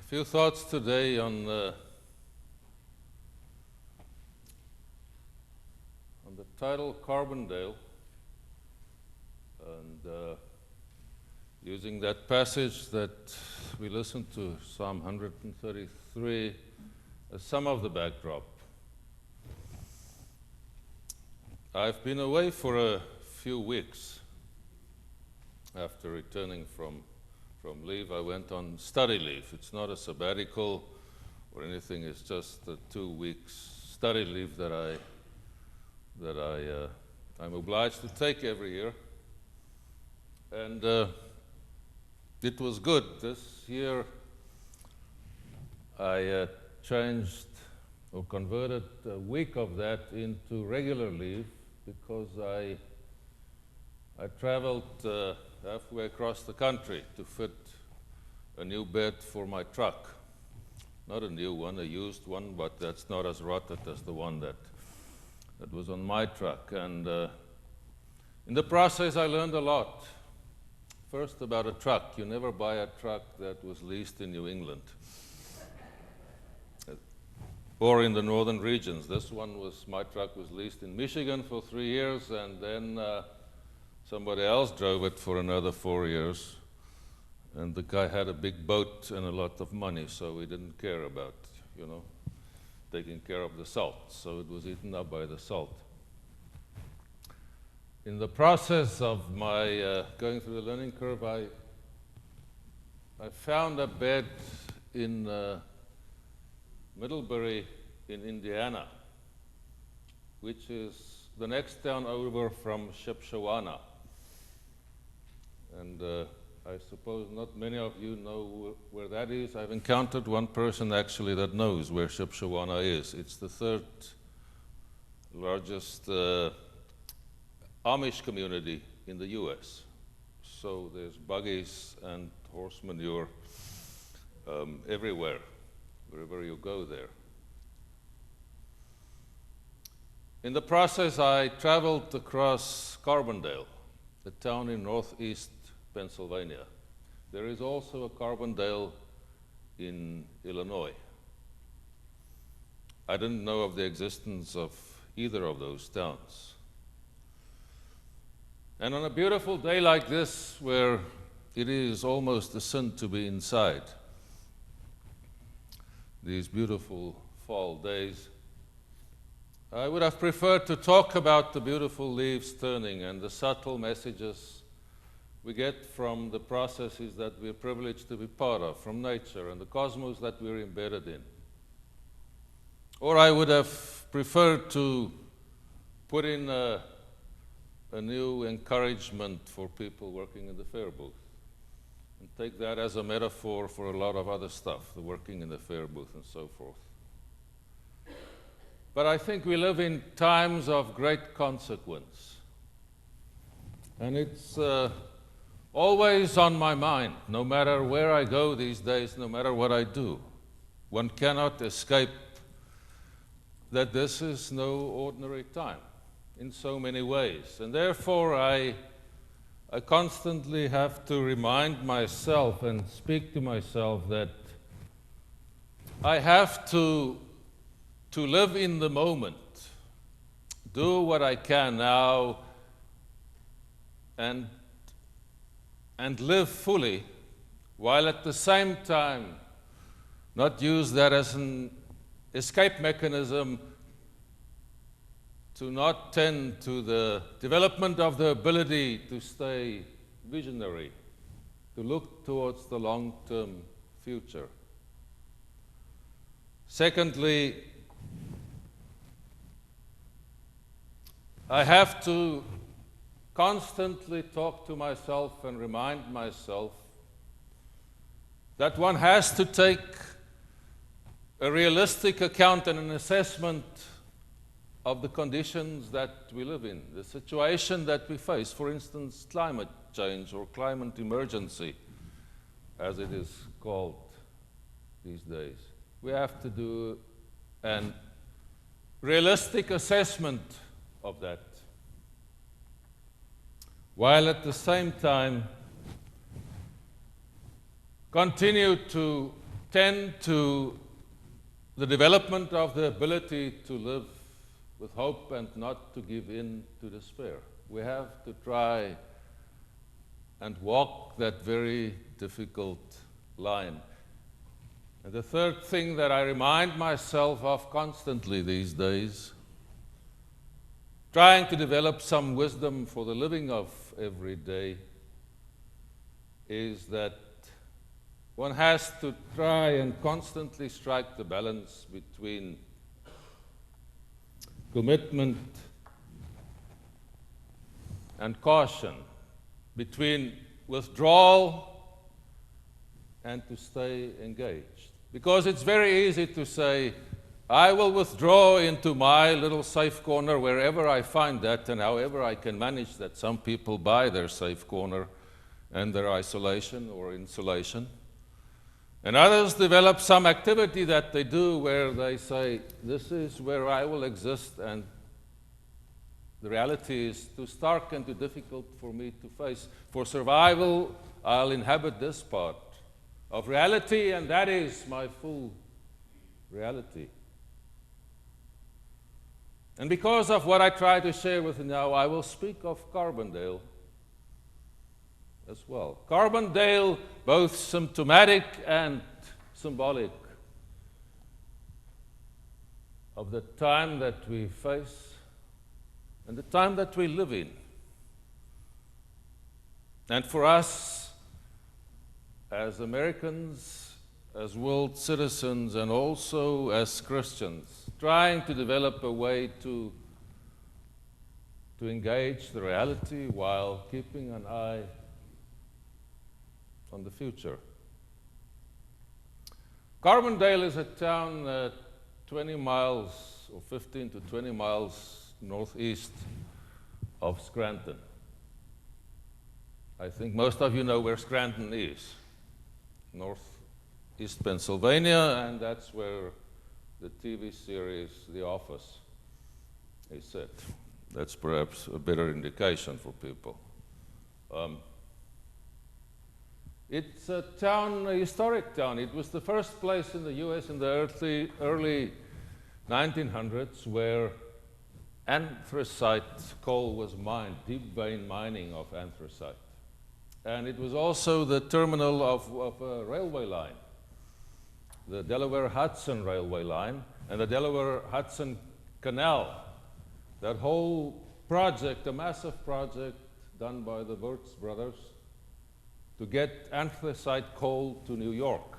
Few thoughts today on the title Carbondale, and using that passage that we listened to, Psalm 133, as some of the backdrop. I've been away for a few weeks. After returning from leave, I went on study leave. It's not a sabbatical or anything. It's just a 2 weeks study leave that I'm obliged to take every year. And it was good. This year I changed or converted a week of that into regular leave because I traveled halfway across the country to fit a new bed for my truck. Not a new one, a used one, but that's not as rotted as the one that was on my truck. And in the process, I learned a lot. First, about a truck. You never buy a truck that was leased in New England or in the northern regions. My truck was leased in Michigan for 3 years, and then somebody else drove it for another 4 years, and the guy had a big boat and a lot of money, so he didn't care about, taking care of the salt, so it was eaten up by the salt. In the process of my going through the learning curve, I found a bed in Middlebury in Indiana, which is the next town over from Shipshewana. And I suppose not many of you know where that is. I've encountered one person actually that knows where Shipshewana is. It's the third largest Amish community in the U.S. So there's buggies and horse manure everywhere, wherever you go there. In the process, I traveled across Carbondale, a town in northeast Pennsylvania. There is also a Carbondale in Illinois. I didn't know of the existence of either of those towns. And on a beautiful day like this, where it is almost a sin to be inside, these beautiful fall days, I would have preferred to talk about the beautiful leaves turning and the subtle messages we get from the processes that we're privileged to be part of, from nature and the cosmos that we're embedded in. Or I would have preferred to put in a new encouragement for people working in the fair booth and take that as a metaphor for a lot of other stuff, the working in the fair booth and so forth. But I think we live in times of great consequence. And it's always on my mind, no matter where I go these days, no matter what I do. One cannot escape that this is no ordinary time in so many ways. And therefore, I constantly have to remind myself and speak to myself that I have to live in the moment, do what I can now, and live fully, while at the same time not use that as an escape mechanism to not tend to the development of the ability to stay visionary, to look towards the long-term future. Secondly, I have to constantly talk to myself and remind myself that one has to take a realistic account and an assessment of the conditions that we live in, the situation that we face, for instance, climate change or climate emergency, as it is called these days. We have to do an realistic assessment of that, while at the same time continue to tend to the development of the ability to live with hope and not to give in to despair. We have to try and walk that very difficult line. And the third thing that I remind myself of constantly these days, trying to develop some wisdom for the living of every day, is that one has to try and constantly strike the balance between commitment and caution, between withdrawal and to stay engaged. Because it's very easy to say, I will withdraw into my little safe corner wherever I find that and however I can manage that. Some people buy their safe corner and their isolation or insulation. And others develop some activity that they do where they say, this is where I will exist, and the reality is too stark and too difficult for me to face. For survival, I'll inhabit this part of reality, and that is my full reality. And because of what I try to share with you now, I will speak of Carbondale as well. Carbondale, both symptomatic and symbolic of the time that we face and the time that we live in. And for us, as Americans, as world citizens, and also as Christians, trying to develop a way to engage the reality while keeping an eye on the future. Carbondale is a town 20 miles or 15 to 20 miles northeast of Scranton. I think most of you know where Scranton is. Northeast Pennsylvania, and that's where the TV series The Office is set. That's perhaps a better indication for people. It's a town, a historic town. It was the first place in the US in the early 1900s where anthracite coal was mined, deep vein mining of anthracite. And it was also the terminal of a railway line, the Delaware-Hudson railway line, and the Delaware-Hudson Canal. That whole project, a massive project done by the Wirtz brothers to get anthracite coal to New York.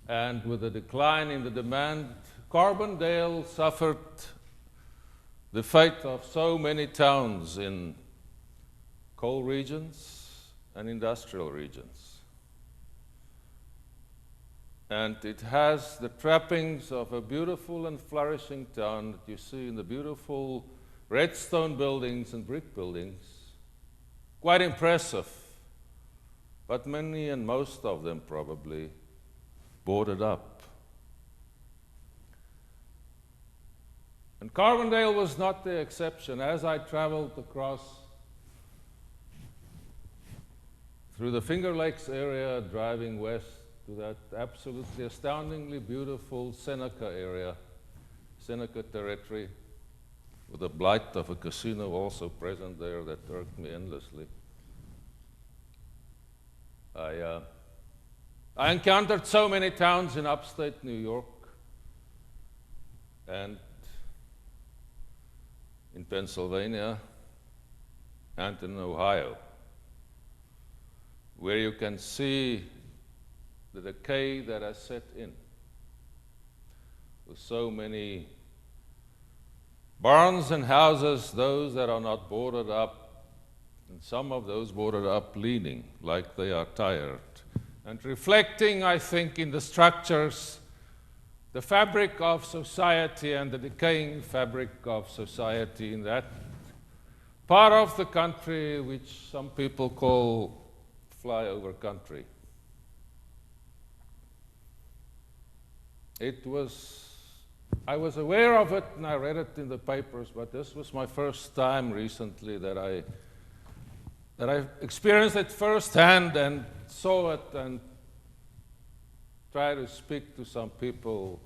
And with the decline in the demand, Carbondale suffered the fate of so many towns in coal regions and industrial regions. And it has the trappings of a beautiful and flourishing town that you see in the beautiful red stone buildings and brick buildings. Quite impressive, but many and most of them probably boarded up. And Carbondale was not the exception. As I traveled across through the Finger Lakes area, driving west to that absolutely astoundingly beautiful Seneca area, Seneca territory, with the blight of a casino also present there that irked me endlessly. I encountered so many towns in upstate New York and in Pennsylvania and in Ohio, where you can see the decay that has set in, with so many barns and houses, those that are not boarded up, and some of those boarded up leaning like they are tired, and reflecting, I think, in the structures, the fabric of society and the decaying fabric of society in that part of the country which some people call flyover country. I was aware of it and I read it in the papers, but this was my first time recently that I experienced it firsthand and saw it and try to speak to some people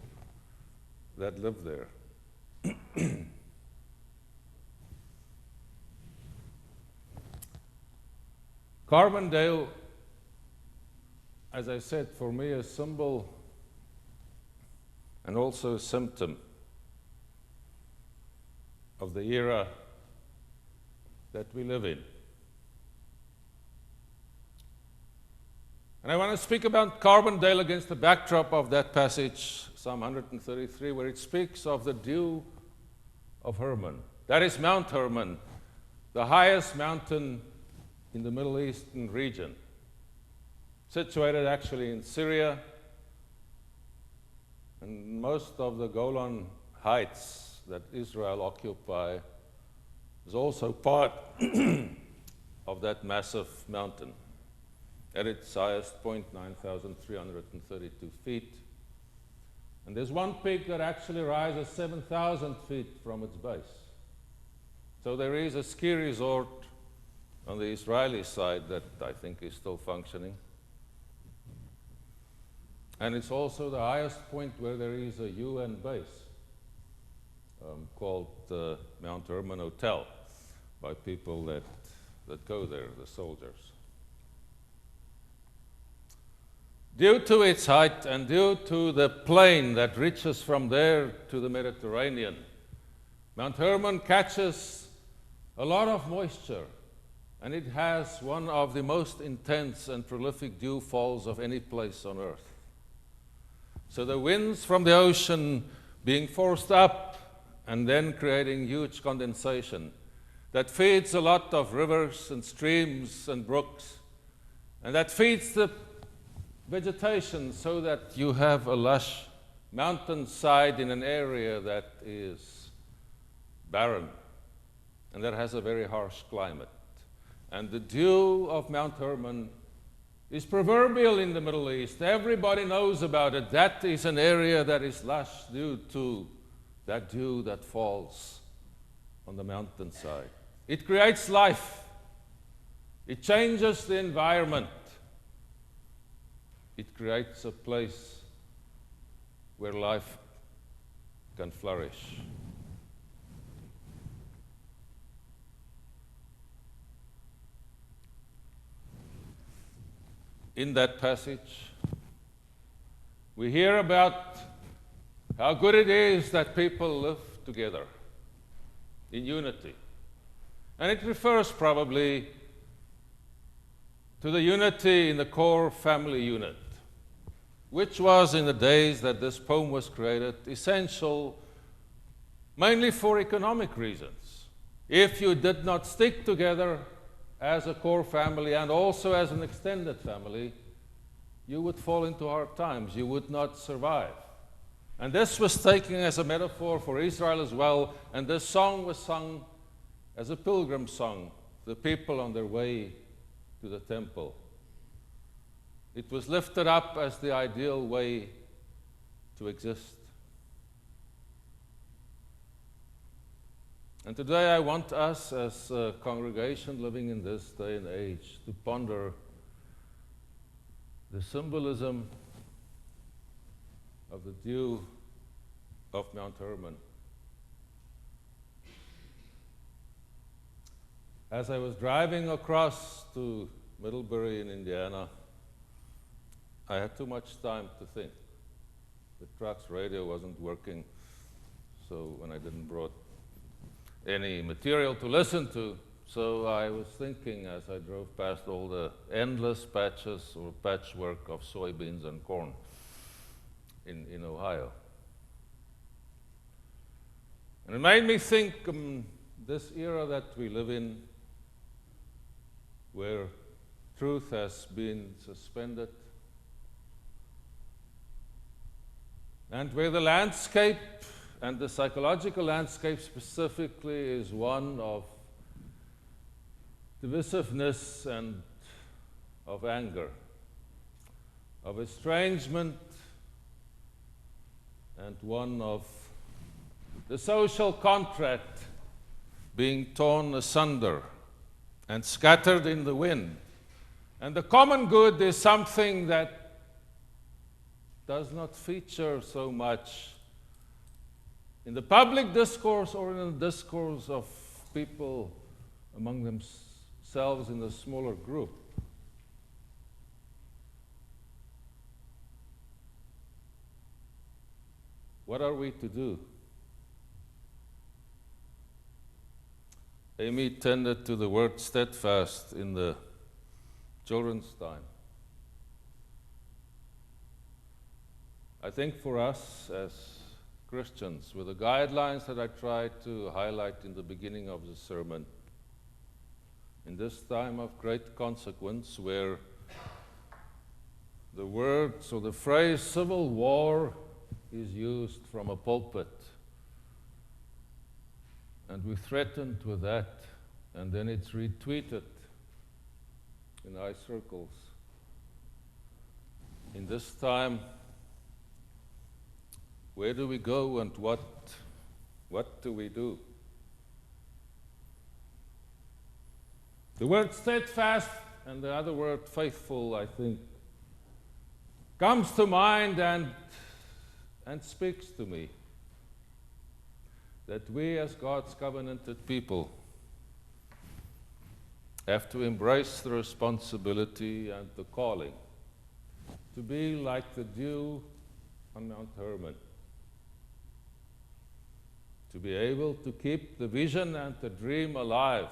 that live there. Carbondale, as I said, for me, a symbol and also a symptom of the era that we live in. And I want to speak about Carbondale against the backdrop of that passage, Psalm 133, where it speaks of the dew of Hermon. That is Mount Hermon, the highest mountain in the Middle Eastern region, situated actually in Syria, and most of the Golan Heights that Israel occupy is also part of that massive mountain. At its highest point, 9,332 feet. And there's one peak that actually rises 7,000 feet from its base. So there is a ski resort on the Israeli side that I think is still functioning. And it's also the highest point where there is a UN base called Mount Hermon Hotel by people that go there, the soldiers. Due to its height and due to the plain that reaches from there to the Mediterranean, Mount Hermon catches a lot of moisture, and it has one of the most intense and prolific dew falls of any place on earth. So the winds from the ocean being forced up and then creating huge condensation that feeds a lot of rivers and streams and brooks, and that feeds the vegetation so that you have a lush mountainside in an area that is barren and that has a very harsh climate. And the dew of Mount Hermon is proverbial in the Middle East. Everybody knows about it. That is an area that is lush due to that dew that falls on the mountainside. It creates life. It changes the environment. It creates a place where life can flourish. In that passage, we hear about how good it is that people live together in unity. And it refers probably to the unity in the core family unit, which was, in the days that this poem was created, essential mainly for economic reasons. If you did not stick together as a core family and also as an extended family, you would fall into hard times. You would not survive. And this was taken as a metaphor for Israel as well, and this song was sung as a pilgrim song, the people on their way to the temple. It was lifted up as the ideal way to exist. And today I want us as a congregation living in this day and age to ponder the symbolism of the dew of Mount Hermon. As I was driving across to Middlebury in Indiana, I had too much time to think. The truck's radio wasn't working, so when I didn't brought any material to listen to, so I was thinking as I drove past all the endless patches or patchwork of soybeans and corn in Ohio. And it made me think this era that we live in, where truth has been suspended, and where the landscape, and the psychological landscape specifically, is one of divisiveness and of anger, of estrangement, and one of the social contract being torn asunder and scattered in the wind. And the common good is something that does not feature so much in the public discourse or in the discourse of people among themselves in a smaller group. What are we to do? Amy tended to the word steadfast in the children's time. I think for us as Christians, with the guidelines that I tried to highlight in the beginning of the sermon, in this time of great consequence where the words or the phrase civil war is used from a pulpit, and we're threatened with that, and then it's retweeted in high circles. In this time, where do we go and what do we do? The word steadfast and the other word faithful, I think, comes to mind and speaks to me. That we as God's covenanted people have to embrace the responsibility and the calling to be like the dew on Mount Hermon, to be able to keep the vision and the dream alive,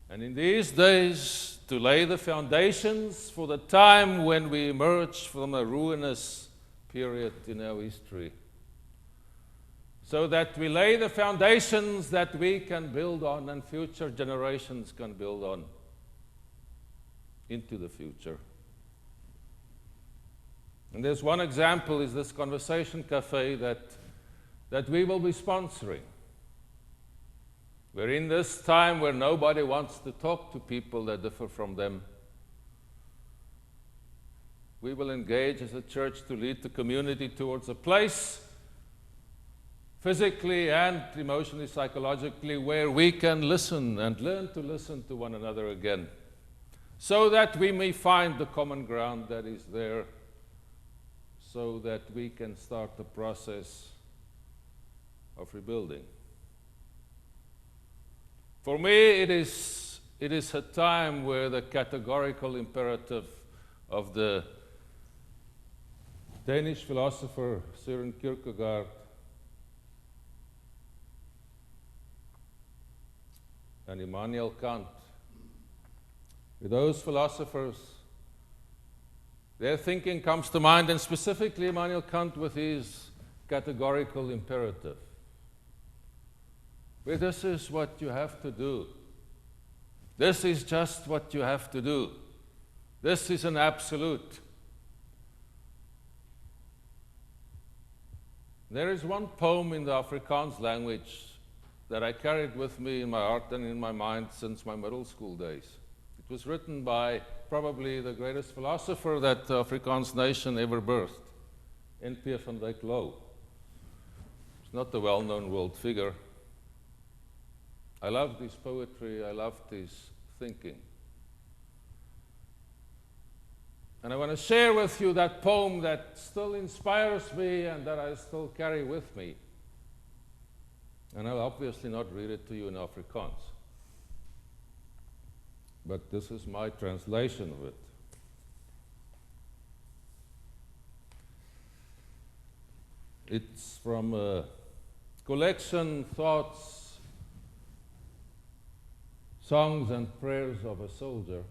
and in these days to lay the foundations for the time when we emerge from a ruinous period in our history, so that we lay the foundations that we can build on and future generations can build on into the future. And there's one example is this conversation cafe that we will be sponsoring. We're in this time where nobody wants to talk to people that differ from them. We will engage as a church to lead the community towards a place, physically and emotionally, psychologically, where we can listen and learn to listen to one another again, so that we may find the common ground that is there, so that we can start the process of rebuilding. For me, it is a time where the categorical imperative of the Danish philosopher Søren Kierkegaard and Immanuel Kant, with those philosophers, their thinking comes to mind, and specifically Immanuel Kant with his categorical imperative. Well, this is what you have to do. This is just what you have to do. This is an absolute. There is one poem in the Afrikaans language that I carried with me in my heart and in my mind since my middle school days. It was written by probably the greatest philosopher that the Afrikaans nation ever birthed, N.P. van Dyk Louw. He's not a well-known world figure. I loved his poetry, I loved his thinking. And I want to share with you that poem that still inspires me and that I still carry with me. And I'll obviously not read it to you in Afrikaans, but this is my translation of it. It's from a collection, Thoughts, Songs and Prayers of a Soldier,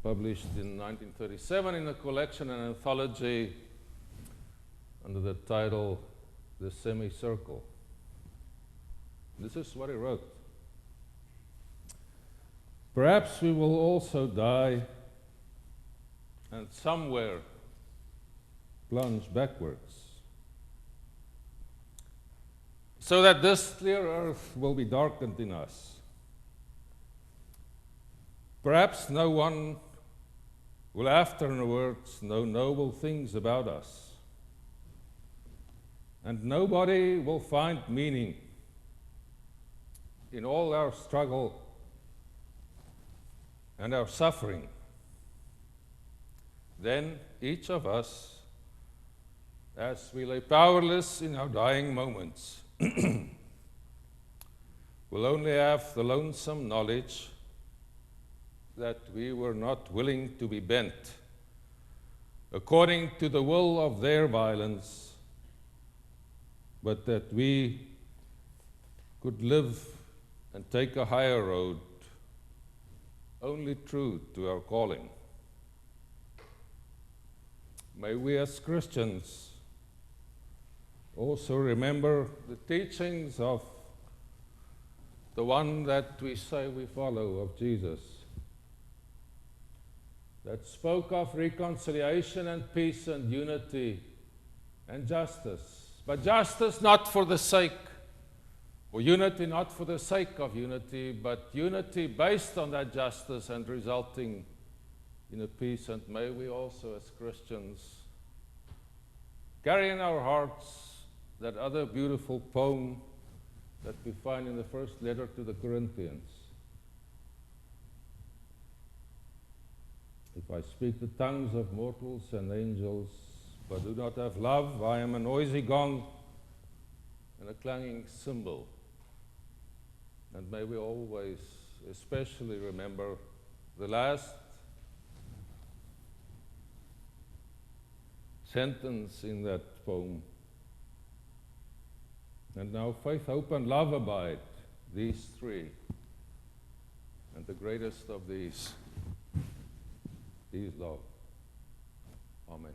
published in 1937 in a collection and anthology under the title The Semicircle. This is what he wrote. Perhaps we will also die and somewhere plunge backwards, so that this clear earth will be darkened in us. Perhaps no one will afterwards know noble things about us, and nobody will find meaning in all our struggle and our suffering. then each of us, as we lay powerless in our dying moments, will only have the lonesome knowledge that we were not willing to be bent according to the will of their violence, but that we could live and take a higher road, only true to our calling. May we as Christians also remember the teachings of the one that we say we follow, of Jesus, that spoke of reconciliation and peace and unity and justice. But justice not for the sake, or unity not for the sake of unity, but unity based on that justice and resulting in a peace. And may we also as Christians carry in our hearts that other beautiful poem that we find in the first letter to the Corinthians. If I speak the tongues of mortals and angels, but do not have love, I am a noisy gong and a clanging cymbal. And may we always especially remember the last sentence in that poem. And now faith, hope, and love abide, these three. And the greatest of these is love. Amen.